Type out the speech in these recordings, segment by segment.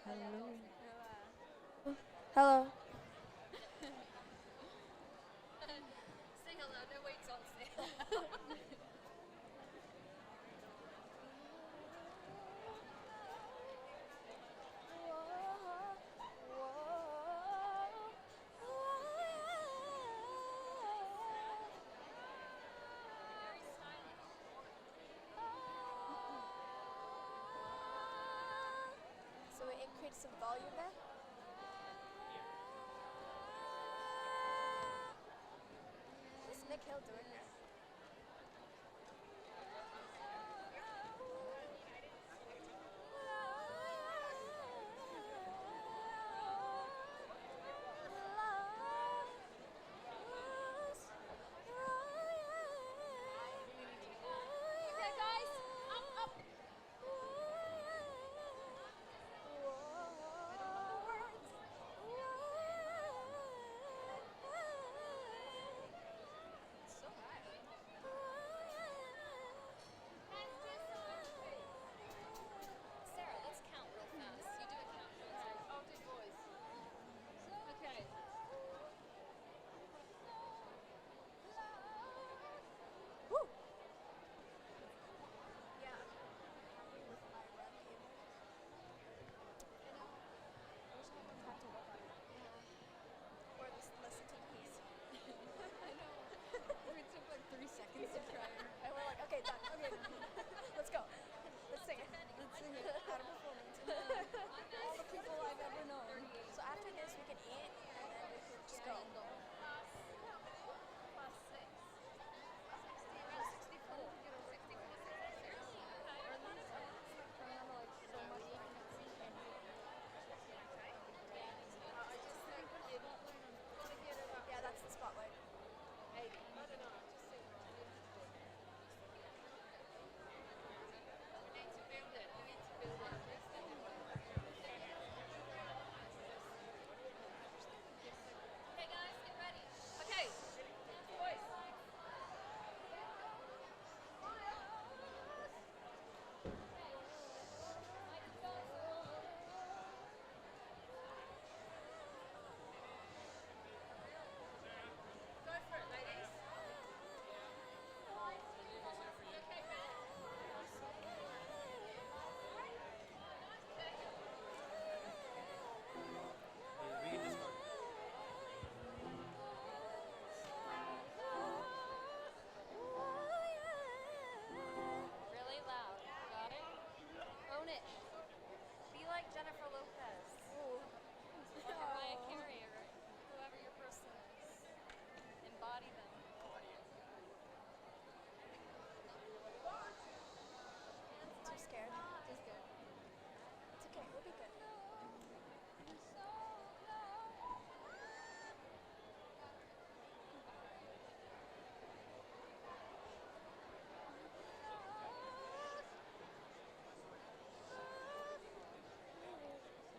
Hello. Hello. Say hello. No, wait, don't say hello. Very stylish. So we increase some volume there. What's Nick Hill doing here? Okay, guys. Up. So high. Sarah, let's count real fast. You do a count. Oh, do boys. Okay. Woo! Yeah, I'm happy with my run here. I wish I had more time to work on it. Or listen to the piece. I know. It took like 3 seconds to try. And we're like, okay, done. Okay, let's go. Let's sing it. Let's sing it. Out of performance. All the people I've ever known. So after this, we can eat, and then we can just go. Plus 6. 60, around 64. 64. Seriously? I just think it won't learn them. Want to get it up? Yeah, that's the spotlight. Maybe. I don't know. Just say we need to build it. We need to build it. Okay, guys, get ready. Okay, boys. Go for it, ladies. Okay, Ben? We can just start. Really loud. Got it? Own it. Be like Jennifer Lopez. Or Mariah Carey or whoever your person is. Embody them. Too scared. Just good. It's okay. We'll be good.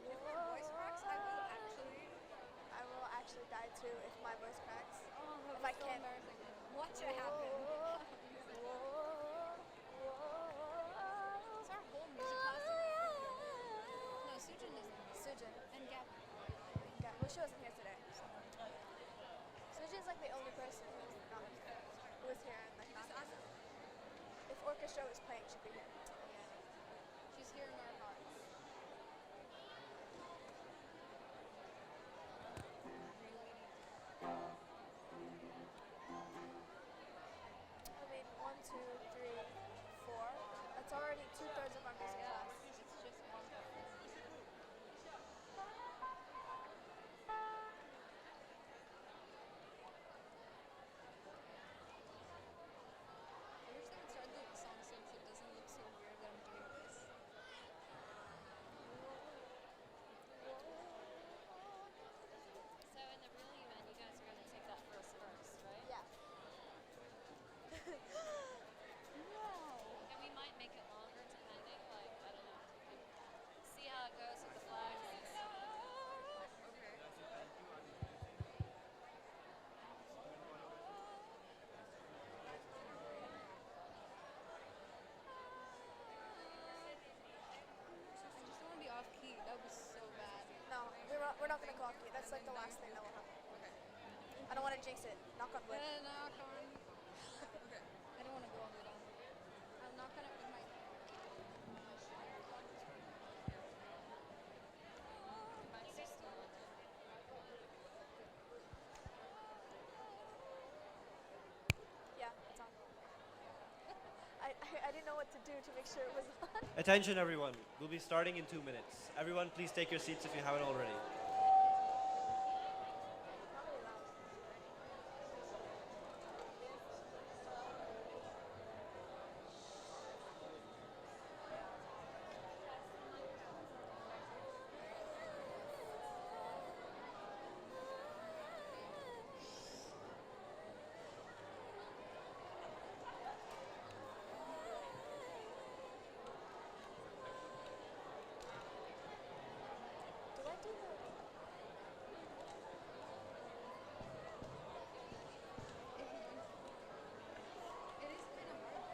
If your voice cracks, I will actually die too if my voice cracks. Oh, If I can't. watch it happen. Whoa. It's our whole music class. No, Sujin isn't. Sujin. And Gab. Well, she wasn't here today. So. Sujin's like the only person who's not here. Who was here and like not here. If orchestra was playing, she'd be here. She's here in our hearts. I mean, 1, 2, 3, 4. That's already 2/3 of our music Yeah, class. it's just one. I wish they would start the song so it doesn't look so weird that I'm doing this. So in the real event, you guys are going to take that first verse, right? Yeah. And we might make it longer depending. not gonna clock you. That's like the last thing that will happen. Okay. I don't want to jinx it. Knock on wood. Knock on. Okay. I don't want to go all the way down. I'll knock on it with my. Mine's just still on there. Yeah, it's on. I didn't know what to do to make sure it was on. Attention, everyone. We'll be starting in 2 minutes. Everyone, please take your seats if you haven't already. Did I do the? It is kind of hard.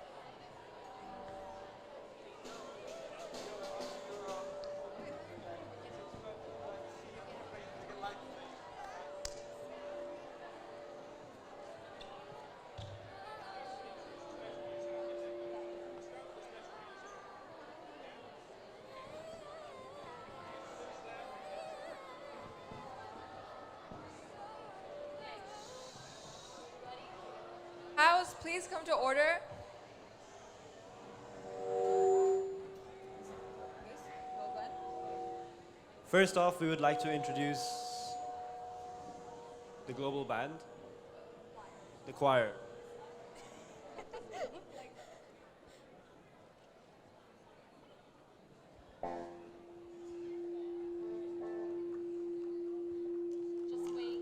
House, please come to order. Well done. First off, we would like to introduce the global band, the choir. Just wait.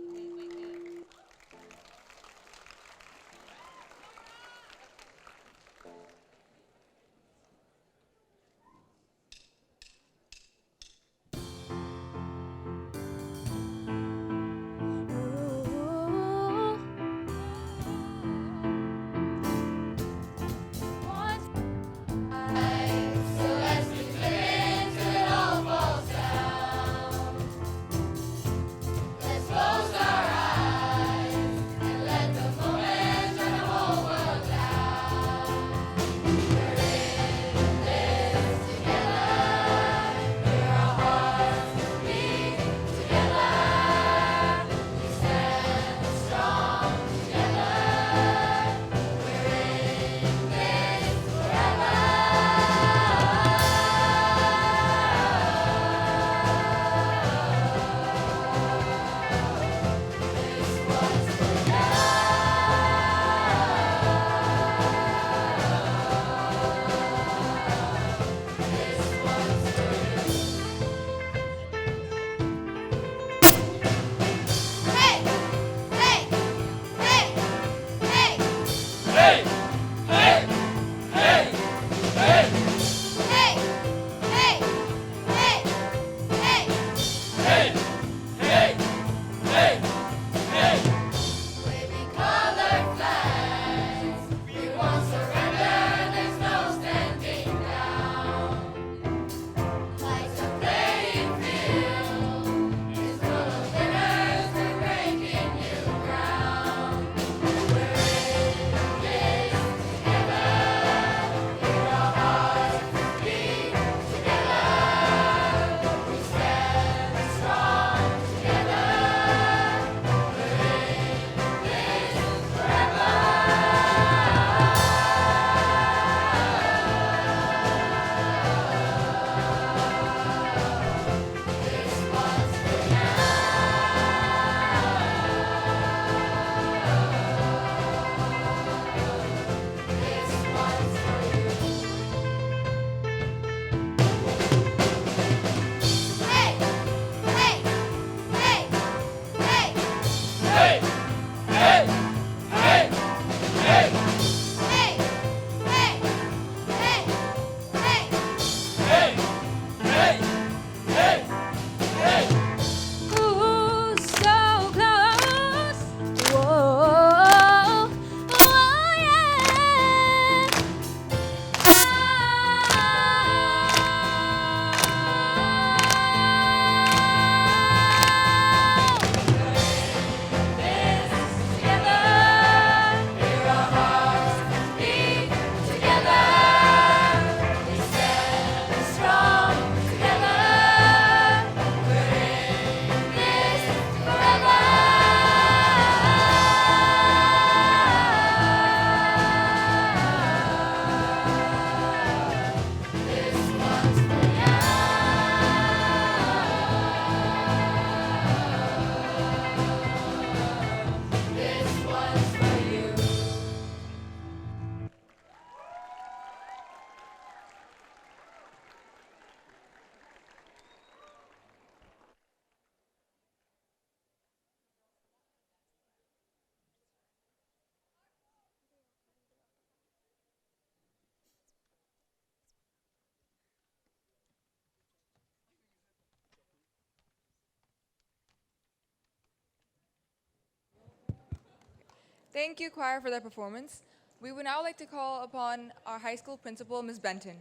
Thank you, choir, for that performance. We would now like to call upon our high school principal, Ms. Benton.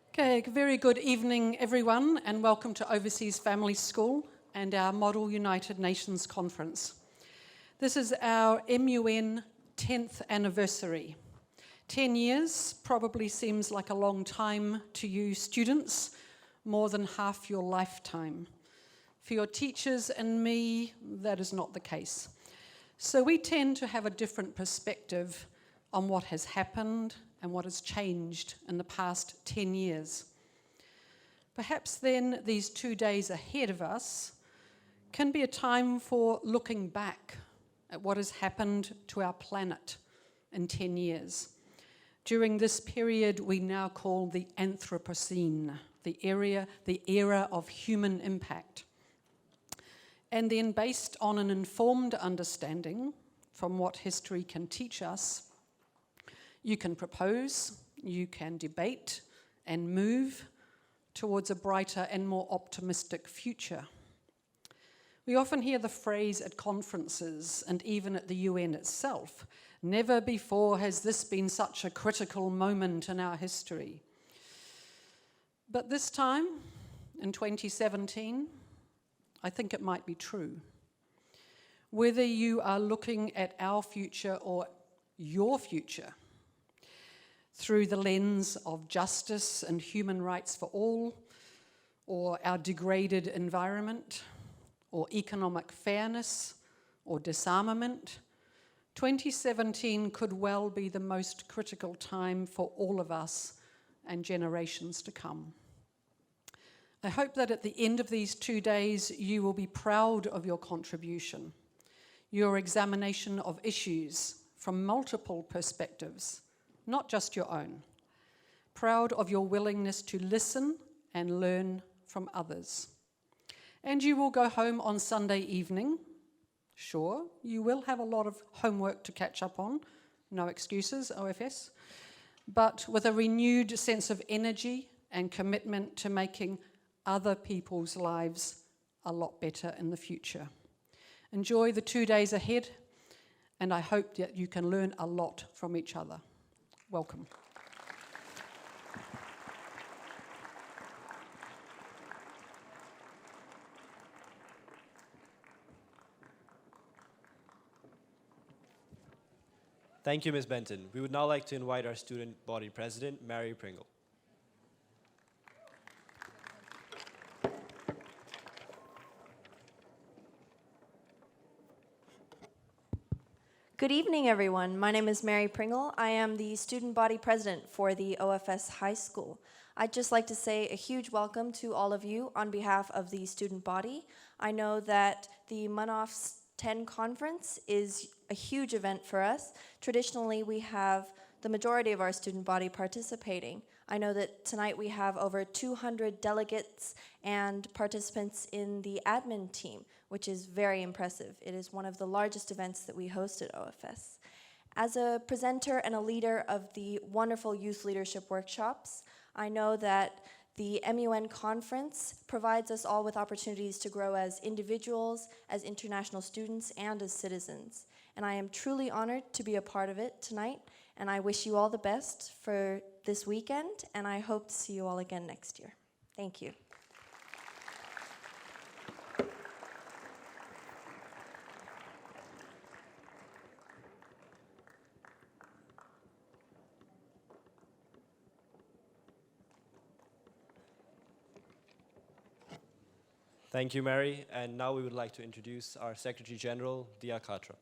Okay, very good evening, everyone, and welcome to Overseas Family School and our Model United Nations Conference. This is our MUN 10th anniversary. 10 years probably seems like a long time to you students, more than half your lifetime. For your teachers and me, that is not the case. So we tend to have a different perspective on what has happened and what has changed in the past 10 years. Perhaps then these 2 days ahead of us can be a time for looking back at what has happened to our planet in 10 years. During this period we now call the Anthropocene, the era of human impact. And then based on an informed understanding from what history can teach us, you can propose, you can debate and move towards a brighter and more optimistic future. We often hear the phrase at conferences and even at the UN itself, never before has this been such a critical moment in our history. But this time, in 2017, I think it might be true. Whether you are looking at our future or your future, through the lens of justice and human rights for all, or our degraded environment, or economic fairness, or disarmament, 2017 could well be the most critical time for all of us and generations to come. I hope that at the end of these 2 days you will be proud of your contribution, your examination of issues from multiple perspectives, not just your own. Proud of your willingness to listen and learn from others. And you will go home on Sunday evening. Sure, you will have a lot of homework to catch up on. No excuses, OFS. But with a renewed sense of energy and commitment to making other people's lives a lot better in the future. Enjoy the 2 days ahead, and I hope that you can learn a lot from each other. Welcome. Thank you, Ms. Benton. We would now like to invite our student body president, Mary Pringle. Good evening, everyone. My name is Mary Pringle. I am the student body president for the OFS High School. I'd just like to say a huge welcome to all of you on behalf of the student body. I know that the Munofs X conference is a huge event for us. Traditionally, we have the majority of our student body participating. I know that tonight we have over 200 delegates and participants in the admin team, which is very impressive. It is one of the largest events that we host at OFS. As a presenter and a leader of the wonderful youth leadership workshops, I know that the MUN conference provides us all with opportunities to grow as individuals, as international students, and as citizens. And I am truly honored to be a part of it tonight, and I wish you all the best for this weekend, and I hope to see you all again next year. Thank you. Thank you, Mary. And now we would like to introduce our Secretary General, Dia Katra.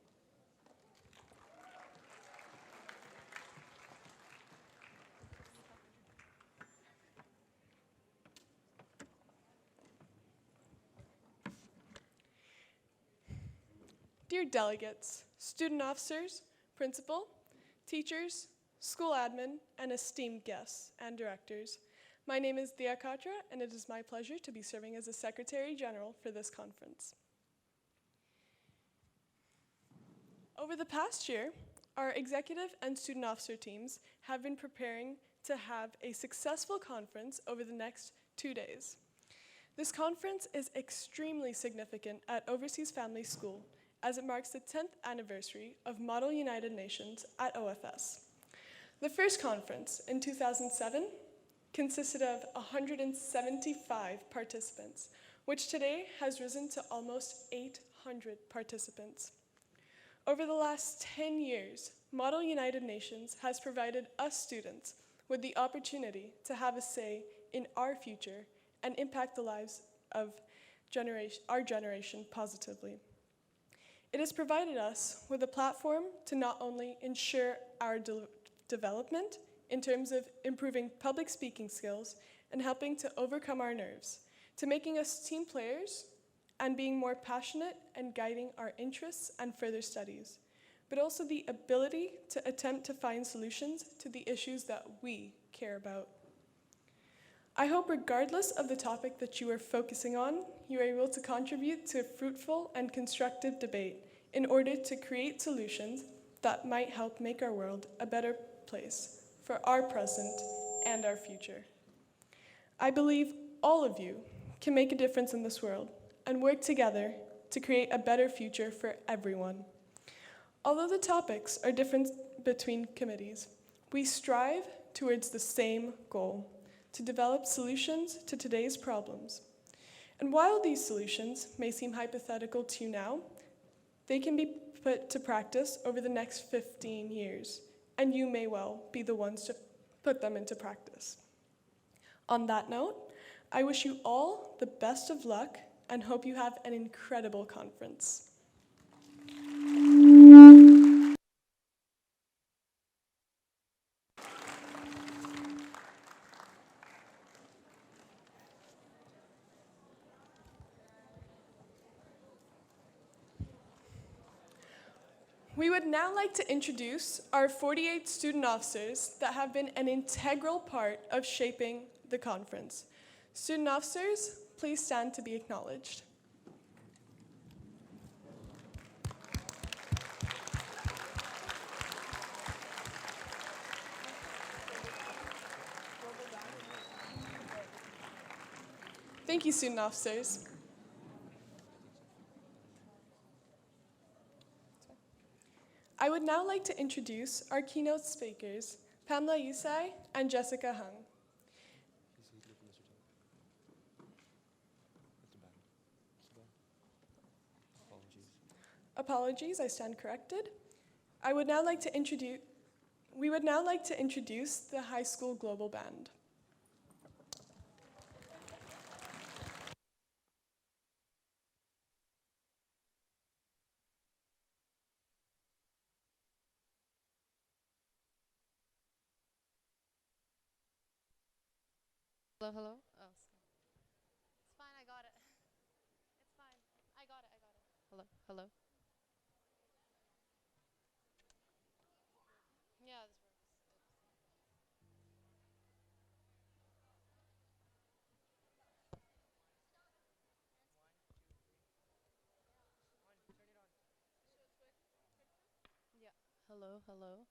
Dear delegates, student officers, principal, teachers, school admin, and esteemed guests and directors, my name is Dia Katra, and it is my pleasure to be serving as the Secretary General for this conference. Over the past year, our executive and student officer teams have been preparing to have a successful conference over the next 2 days. This conference is extremely significant at Overseas Family School as it marks the 10th anniversary of Model United Nations at OFS. The first conference in 2007 consisted of 175 participants, which today has risen to almost 800 participants. Over the last 10 years, Model United Nations has provided us students with the opportunity to have a say in our future and impact the lives of our generation positively. It has provided us with a platform to not only ensure our development in terms of improving public speaking skills and helping to overcome our nerves, to making us team players and being more passionate and guiding our interests and further studies, but also the ability to attempt to find solutions to the issues that we care about. I hope regardless of the topic that you are focusing on, you are able to contribute to a fruitful and constructive debate in order to create solutions that might help make our world a better place for our present and our future. I believe all of you can make a difference in this world and work together to create a better future for everyone. Although the topics are different between committees, we strive towards the same goal, to develop solutions to today's problems. And while these solutions may seem hypothetical to you now, they can be put to practice over the next 15 years, and you may well be the ones to put them into practice. On that note, I wish you all the best of luck and hope you have an incredible conference. We would now like to introduce our 48 student officers that have been an integral part of shaping the conference. Student officers, please stand to be acknowledged. Thank you, student officers. I would now like to introduce our keynote speakers, Pamela Yusai and Jessica Hung. Apologies, I stand corrected. We would now like to introduce the high school global band. Hello, hello? Oh, it's fine, I got it. It's fine. I got it. Hello, hello? Yeah, this works. Yeah. Hello, hello?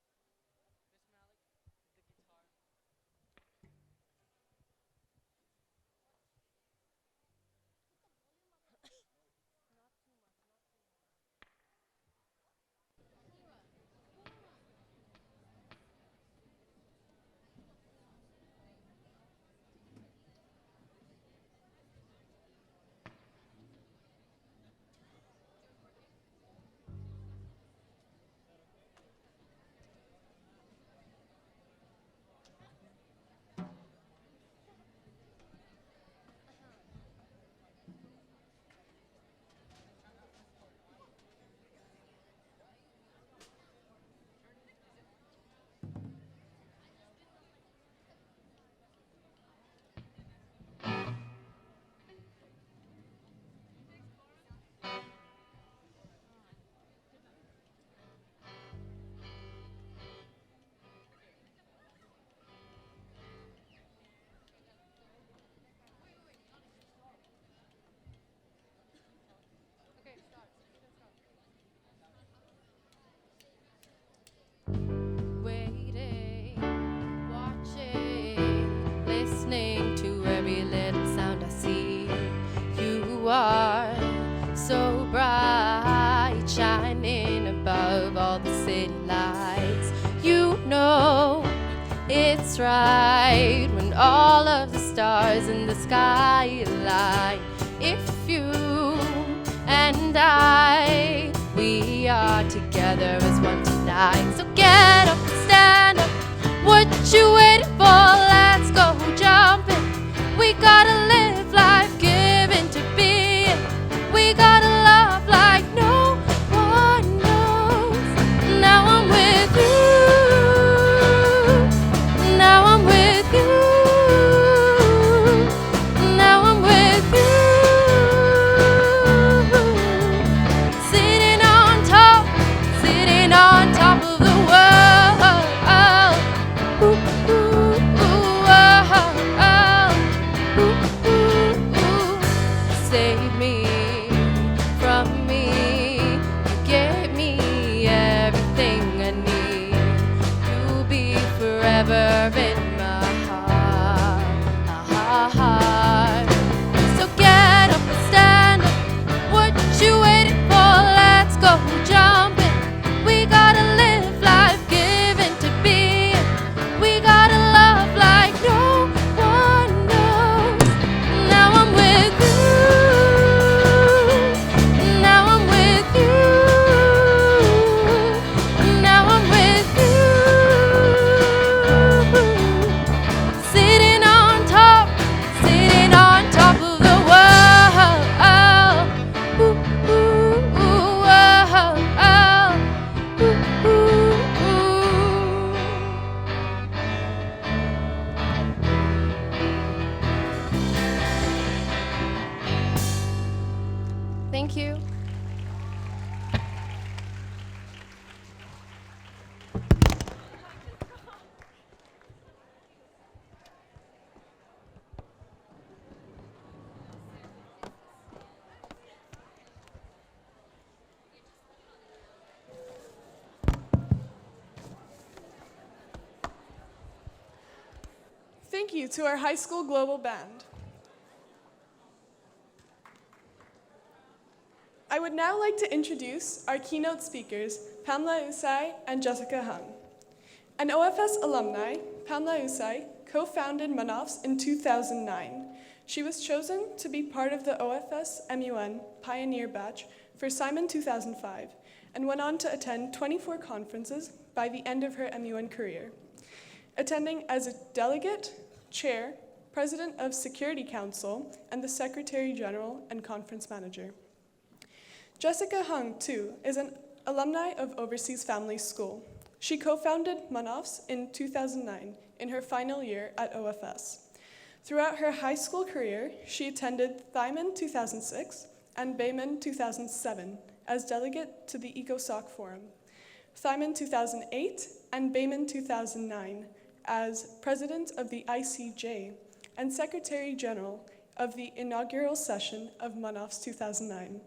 so bright, shining above all the city lights. You know it's right when all of the stars in the sky align. If you and I, we are together as one tonight. So get up and stand up. What you waiting for? Let's go jumping. We gotta live life, giving to being. We gotta love like no one knows. Now I'm with you. Now I'm with you. Now I'm with you. Sitting on top of the world. Ooh, ooh, ooh, ooh, ooh, ooh. Save me from me. You gave me everything I need. You'll be forever in my heart. So get up and stand up. What you waiting for? Let's go jumping. We gotta live life, giving to being. We gotta love like no one knows. Now I'm with you. Now I'm with you. Now I'm with you. Sitting on top of the world. Ooh, ooh, ooh, oh, ooh, ooh, ooh. Thank you. Thank you to our high school global band. I would now like to introduce our keynote speakers, Pamela Usai and Jessica Hung. An OFS alumni, Pamela Usai co-founded Munofs in 2009. She was chosen to be part of the OFS MUN Pioneer Batch for Simon 2005 and went on to attend 24 conferences by the end of her MUN career, attending as a delegate, chair, president of Security Council, and the Secretary General and Conference Manager. Jessica Hung, too, is an alumni of Overseas Family School. She co-founded Munofs in 2009 in her final year at OFS. Throughout her high school career, she attended Thyman 2006 and Bayman 2007 as delegate to the ECOSOC Forum, Thyman 2008 and Bayman 2009 as president of the ICJ and Secretary General of the inaugural session of Munofs 2009.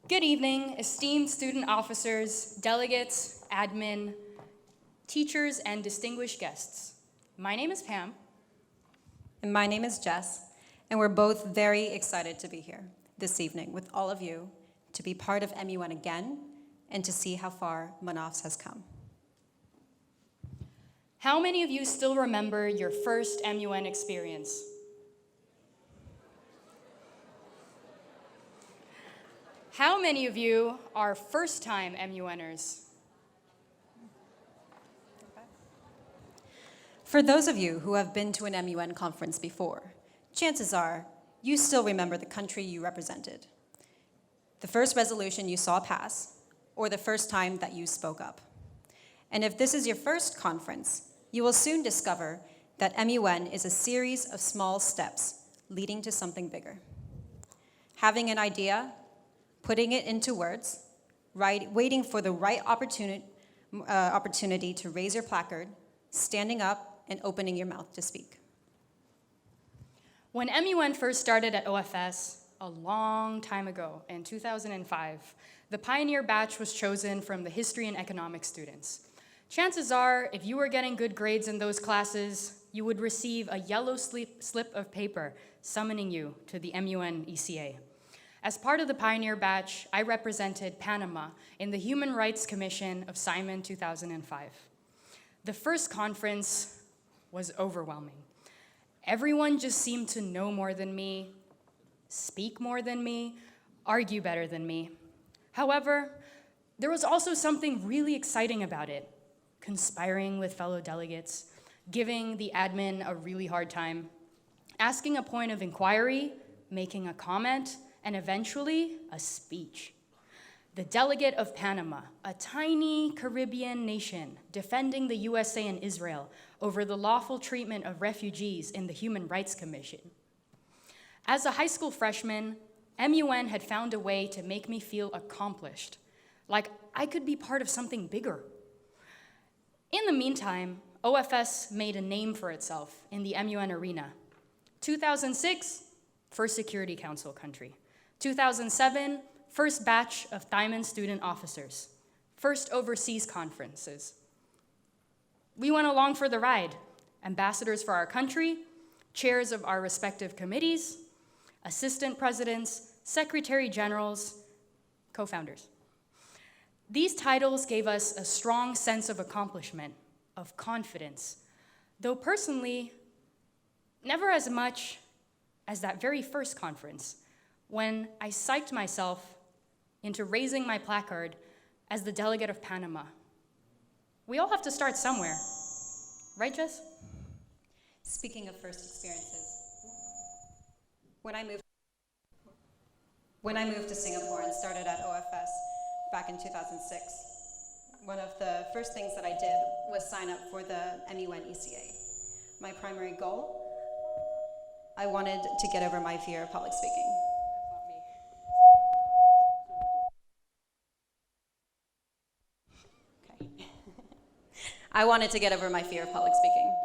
Good evening, esteemed student officers, delegates, admin, teachers, and distinguished guests. My name is Pam. And my name is Jess, and we're both very excited to be here this evening with all of you to be part of MUN again and to see how far Munofs has come. How many of you still remember your first MUN experience? How many of you are first-time MUNers? For those of you who have been to an MUN conference before, chances are you still remember the country you represented, the first resolution you saw pass, or the first time that you spoke up. And if this is your first conference, you will soon discover that MUN is a series of small steps leading to something bigger. Having an idea, putting it into words, waiting for the right opportunity to raise your placard, standing up, and opening your mouth to speak. When MUN first started at OFS, a long time ago, in 2005, the Pioneer Batch was chosen from the history and economics students. Chances are, if you were getting good grades in those classes, you would receive a yellow slip of paper summoning you to the MUN ECA. As part of the Pioneer Batch, I represented Panama in the Human Rights Commission of Simon 2005. The first conference was overwhelming. Everyone just seemed to know more than me, speak more than me, argue better than me. However, there was also something really exciting about it: conspiring with fellow delegates, giving the admin a really hard time, asking a point of inquiry, making a comment, and eventually a speech. The delegate of Panama, a tiny Caribbean nation defending the USA and Israel over the lawful treatment of refugees in the Human Rights Commission. As a high school freshman, MUN had found a way to make me feel accomplished, like I could be part of something bigger. In the meantime, OFS made a name for itself in the MUN arena. 2006, first Security Council country. 2007, first batch of Thyman student officers. First overseas conferences. We went along for the ride. Ambassadors for our country, chairs of our respective committees, assistant presidents, secretary generals, co-founders. These titles gave us a strong sense of accomplishment, of confidence, though personally, never as much as that very first conference, when I psyched myself into raising my placard as the delegate of Panama. We all have to start somewhere, right, Jess? Speaking of first experiences, when I moved to Singapore and started at OFS back in 2006, one of the first things that I did was sign up for the MUN ECA. My primary goal, I wanted to get over my fear of public speaking. Okay. I wanted to get over my fear of public speaking.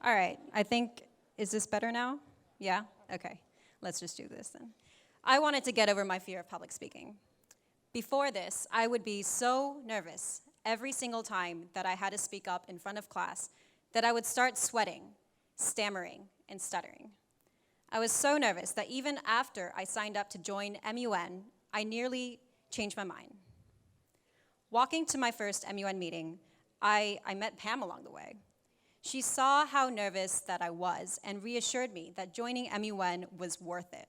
All right, I think, is this better now? Yeah? Okay, let's just do this then. I wanted to get over my fear of public speaking. Before this, I would be so nervous every single time that I had to speak up in front of class that I would start sweating, stammering, and stuttering. I was so nervous that even after I signed up to join MUN, I nearly changed my mind. Walking to my first MUN meeting, I met Pam along the way. She saw how nervous that I was and reassured me that joining MUN was worth it.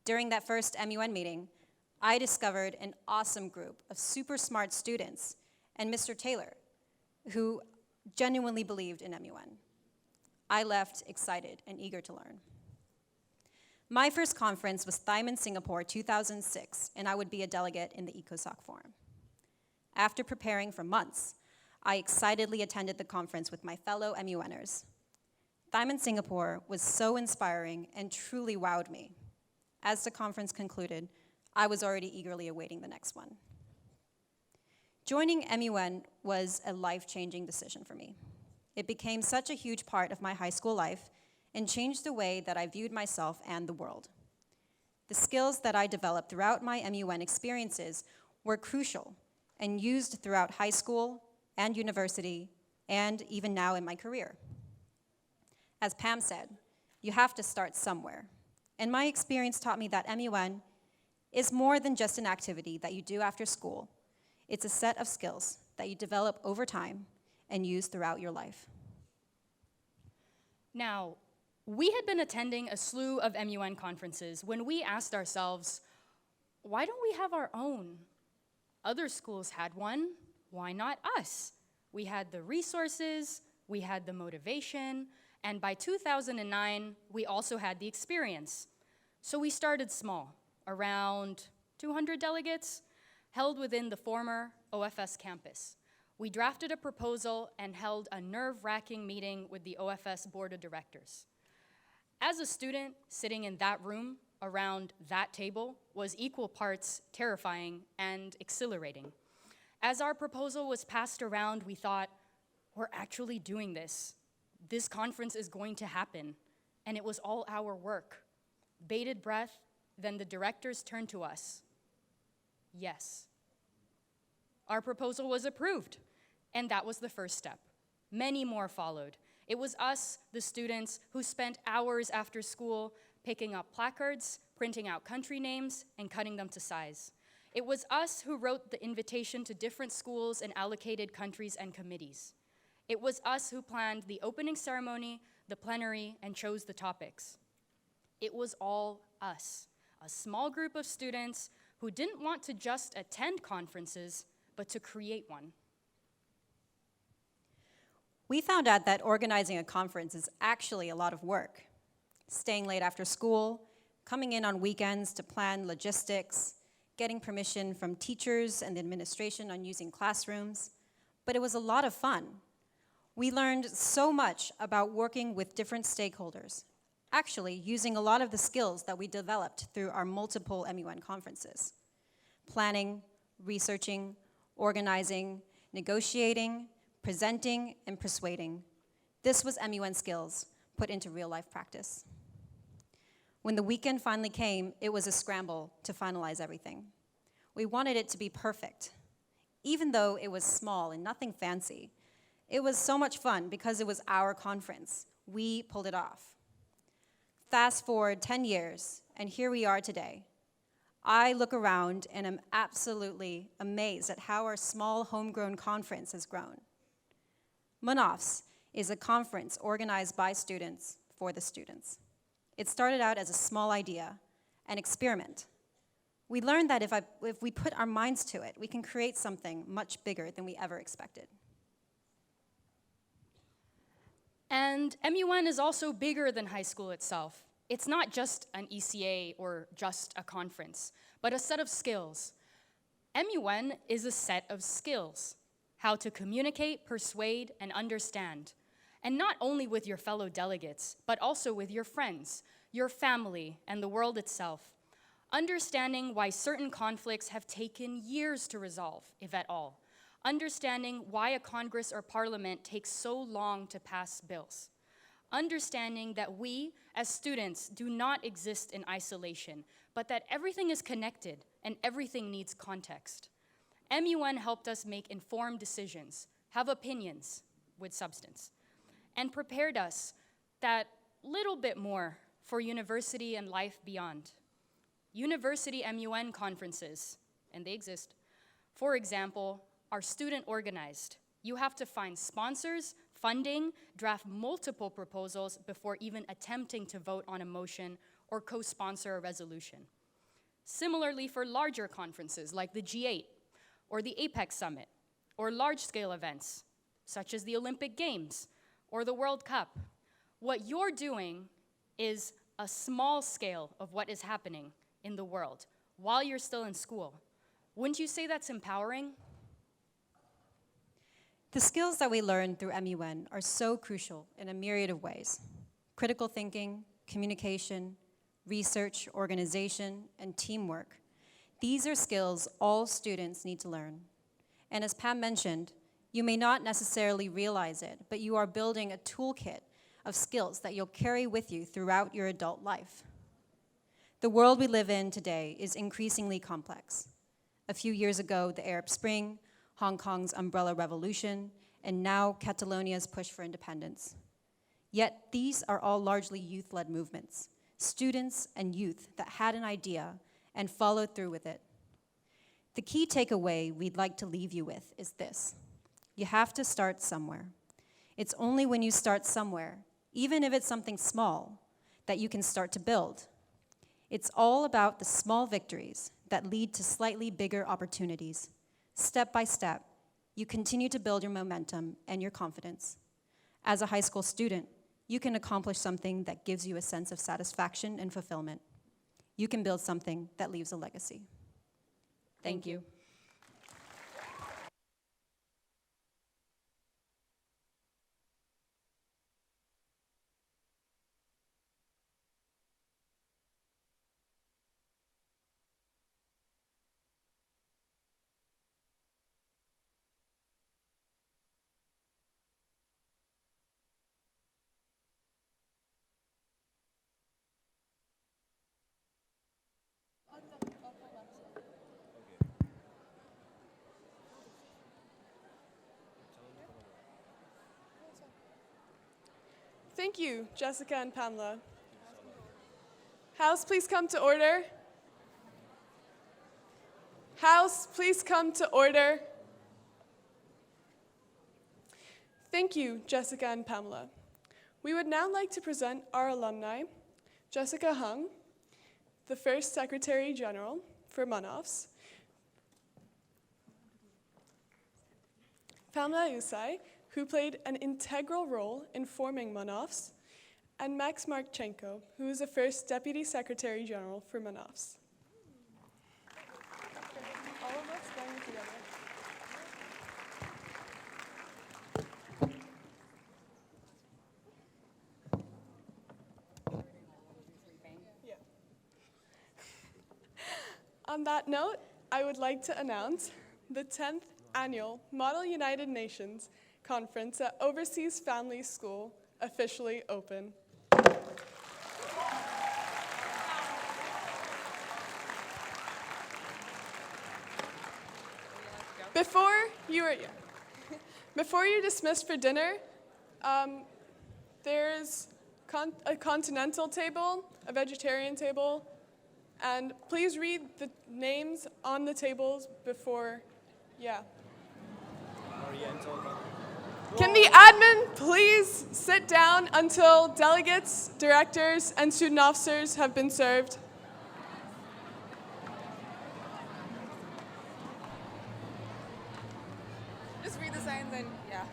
During that first MUN meeting, I discovered an awesome group of super smart students and Mr. Taylor, who genuinely believed in MUN. I left excited and eager to learn. My first conference was Thyman Singapore 2006, and I would be a delegate in the ECOSOC Forum. After preparing for months, I excitedly attended the conference with my fellow MUNers. Thyman Singapore was so inspiring and truly wowed me. As the conference concluded, I was already eagerly awaiting the next one. Joining MUN was a life-changing decision for me. It became such a huge part of my high school life and changed the way that I viewed myself and the world. The skills that I developed throughout my MUN experiences were crucial and used throughout high school and university, and even now in my career. As Pam said, you have to start somewhere. And my experience taught me that MUN is more than just an activity that you do after school. It's a set of skills that you develop over time and use throughout your life. Now, we had been attending a slew of MUN conferences when we asked ourselves, why don't we have our own? Other schools had one. Why not us? We had the resources, we had the motivation, and by 2009, we also had the experience. So we started small, around 200 delegates, held within the former OFS campus. We drafted a proposal and held a nerve-wracking meeting with the OFS board of directors. As a student sitting in that room, around that table was equal parts terrifying and exhilarating. As our proposal was passed around, we thought, we're actually doing this. This conference is going to happen, and it was all our work. Bated breath, then the directors turned to us. Yes. Our proposal was approved, and that was the first step. Many more followed. It was us, the students, who spent hours after school picking up placards, printing out country names, and cutting them to size. It was us who wrote the invitation to different schools and allocated countries and committees. It was us who planned the opening ceremony, the plenary, and chose the topics. It was all us, a small group of students who didn't want to just attend conferences, but to create one. We found out that organizing a conference is actually a lot of work. Staying late after school, coming in on weekends to plan logistics, getting permission from teachers and the administration on using classrooms, but it was a lot of fun. We learned so much about working with different stakeholders, actually using a lot of the skills that we developed through our multiple MUN conferences. Planning, researching, organizing, negotiating, presenting, and persuading. This was MUN skills put into real-life practice. When the weekend finally came, it was a scramble to finalize everything. We wanted it to be perfect. Even though it was small and nothing fancy, it was so much fun because it was our conference. We pulled it off. Fast forward 10 years, and here we are today. I look around and am absolutely amazed at how our small homegrown conference has grown. Munofs is a conference organized by students for the students. It started out as a small idea, an experiment. We learned that if we put our minds to it, we can create something much bigger than we ever expected. And MUN is also bigger than high school itself. It's not just an ECA or just a conference, but a set of skills. MUN is a set of skills: how to communicate, persuade, and understand. And not only with your fellow delegates, but also with your friends, your family, and the world itself. Understanding why certain conflicts have taken years to resolve, if at all. Understanding why a Congress or Parliament takes so long to pass bills. Understanding that we, as students, do not exist in isolation, but that everything is connected and everything needs context. MUN helped us make informed decisions, have opinions with substance, and prepared us that little bit more for university and life beyond. University MUN conferences, and they exist, for example, are student organized. You have to find sponsors, funding, draft multiple proposals before even attempting to vote on a motion or co-sponsor a resolution. Similarly for larger conferences like the G8 or the APEC Summit, or large-scale events such as the Olympic Games or the World Cup, what you're doing is a small scale of what is happening in the world while you're still in school. Wouldn't you say that's empowering? The skills that we learn through MUN are so crucial in a myriad of ways: critical thinking, communication, research, organization, and teamwork. These are skills all students need to learn. And as Pam mentioned, you may not necessarily realize it, but you are building a toolkit of skills that you'll carry with you throughout your adult life. The world we live in today is increasingly complex. A few years ago, the Arab Spring, Hong Kong's Umbrella Revolution, and now Catalonia's push for independence. Yet these are all largely youth-led movements, students and youth that had an idea and followed through with it. The key takeaway we'd like to leave you with is this: you have to start somewhere. It's only when you start somewhere, even if it's something small, that you can start to build. It's all about the small victories that lead to slightly bigger opportunities. Step by step, you continue to build your momentum and your confidence. As a high school student, you can accomplish something that gives you a sense of satisfaction and fulfillment. You can build something that leaves a legacy. Thank you. Thank you, Jessica and Pamela. House, please come to order. House, please come to order. Thank you, Jessica and Pamela. We would now like to present our alumni, Jessica Hung, the first Secretary General for Munofs, Pamela Usai, who played an integral role in forming Munofs, and Max Marchenko, who is the first Deputy Secretary General for Munofs. All of us going together. Yeah. On that note, I would like to announce the 10th Annual Model United Nations Conference at Overseas Family School officially open. Before you're dismissed for dinner, there's a continental table, a vegetarian table, and please read the names on the tables before, yeah. Can the admin please sit down until delegates, directors, and student officers have been served? Just read the signs and yeah.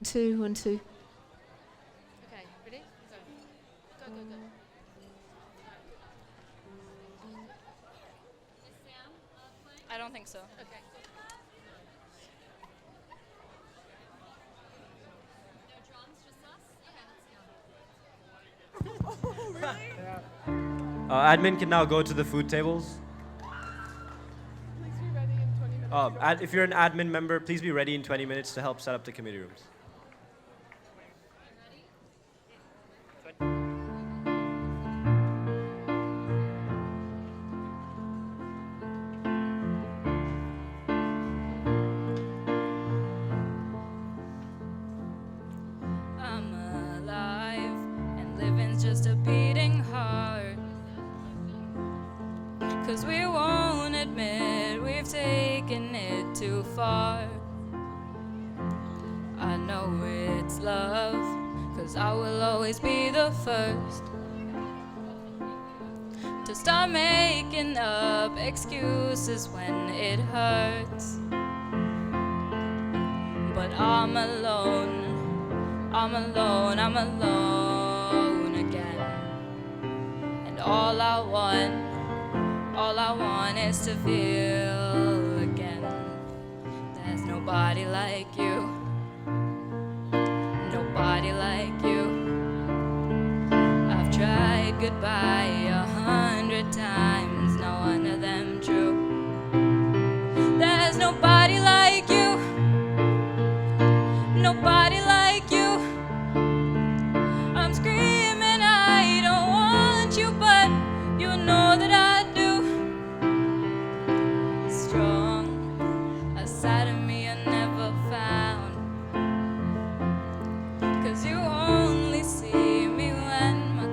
Two, 1, 2. Okay, ready? Go. Go. I don't think so. Okay. Admin can now go to the food tables. Please be ready in 20 minutes. If you're an admin member, please be ready in 20 minutes to help set up the committee rooms. I'm alive and living's just a beating heart. 'Cause we won't admit we've taken it too far. I know it's love, 'cause I will always be the first to start making up excuses when it hurts. But I'm alone again. And all I want is to feel again. There's nobody like you, nobody like you. I've tried goodbye 100 times, no one of them true. There's nobody like you, nobody like you. I'm screaming, I don't want you, but you know that I do. Strong, a side of me I never found. 'Cause you only see me when my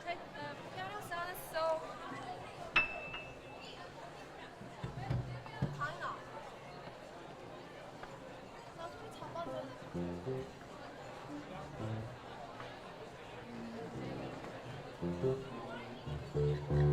piano sound is so. China.